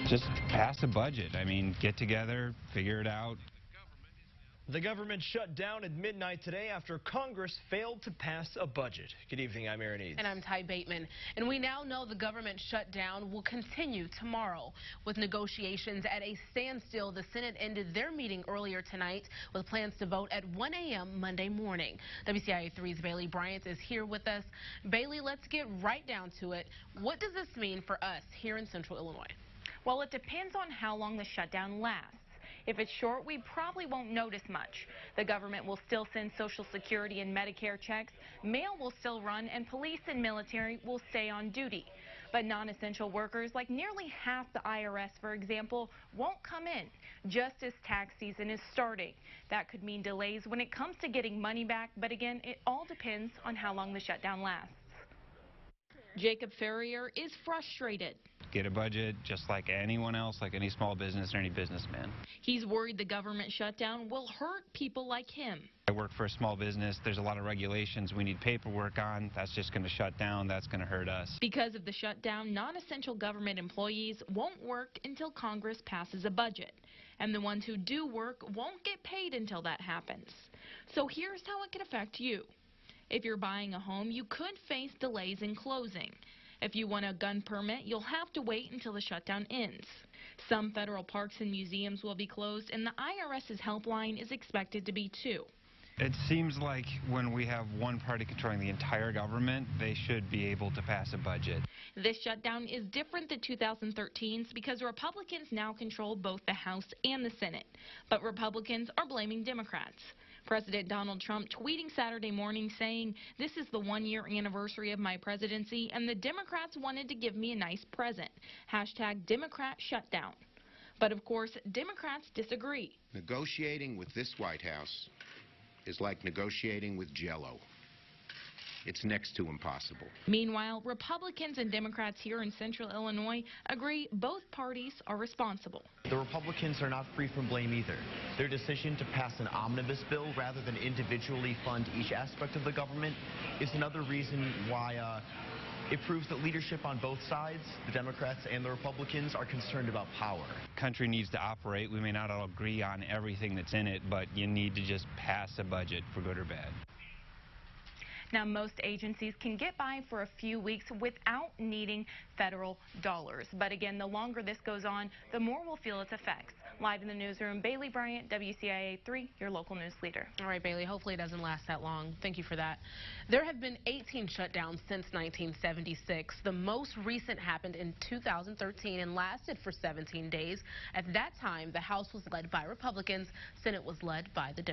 Just pass a budget. I mean, get together, figure it out. The government shut down at midnight today after Congress failed to pass a budget. Good evening, I'm Aaron Eads. And I'm Ty Bateman. And we now know the government shutdown will continue tomorrow. With negotiations at a standstill, the Senate ended their meeting earlier tonight with plans to vote at 1 a.m. Monday morning. WCIA 3's Bailey Bryant is here with us. Bailey, let's get right down to it. What does this mean for us here in Central Illinois? Well, it depends on how long the shutdown lasts. If it's short, we probably won't notice much. The government will still send Social Security and Medicare checks, mail will still run, and police and military will stay on duty. But non-essential workers, like nearly half the IRS, for example, won't come in just as tax season is starting. That could mean delays when it comes to getting money back, but again, it all depends on how long the shutdown lasts. Jacob Ferrier is frustrated. Get a budget just like anyone else, like any small business or any businessman. He's worried the government shutdown will hurt people like him. I work for a small business. There's a lot of regulations we need paperwork on. That's just going to shut down. That's going to hurt us. Because of the shutdown, non-essential government employees won't work until Congress passes a budget. And the ones who do work won't get paid until that happens. So here's how it could affect you. If you're buying a home, you could face delays in closing. If you want a gun permit, you'll have to wait until the shutdown ends. Some federal parks and museums will be closed, and the IRS's helpline is expected to be too. It seems like when we have one party controlling the entire government, they should be able to pass a budget. This shutdown is different than 2013's because Republicans now control both the House and the Senate. But Republicans are blaming Democrats. President Donald Trump tweeting Saturday morning saying, "This is the one-year anniversary of my presidency, and the Democrats wanted to give me a nice present. Hashtag Democrat shutdown." But of course, Democrats disagree. Negotiating with this White House is like negotiating with Jell-O. It's next to impossible. Meanwhile, Republicans and Democrats here in Central Illinois agree both parties are responsible. The Republicans are not free from blame either. Their decision to pass an omnibus bill rather than individually fund each aspect of the government is another reason why it proves that leadership on both sides, the Democrats and the Republicans, are concerned about power. Country needs to operate. We may not all agree on everything that's in it, but you need to just pass a budget for good or bad. Now, most agencies can get by for a few weeks without needing federal dollars. But again, the longer this goes on, the more we'll feel its effects. Live in the newsroom, Bailey Bryant, WCIA 3, your local news leader. All right, Bailey, hopefully it doesn't last that long. Thank you for that. There have been 18 shutdowns since 1976. The most recent happened in 2013 and lasted for 17 days. At that time, the House was led by Republicans, Senate was led by the Democrats.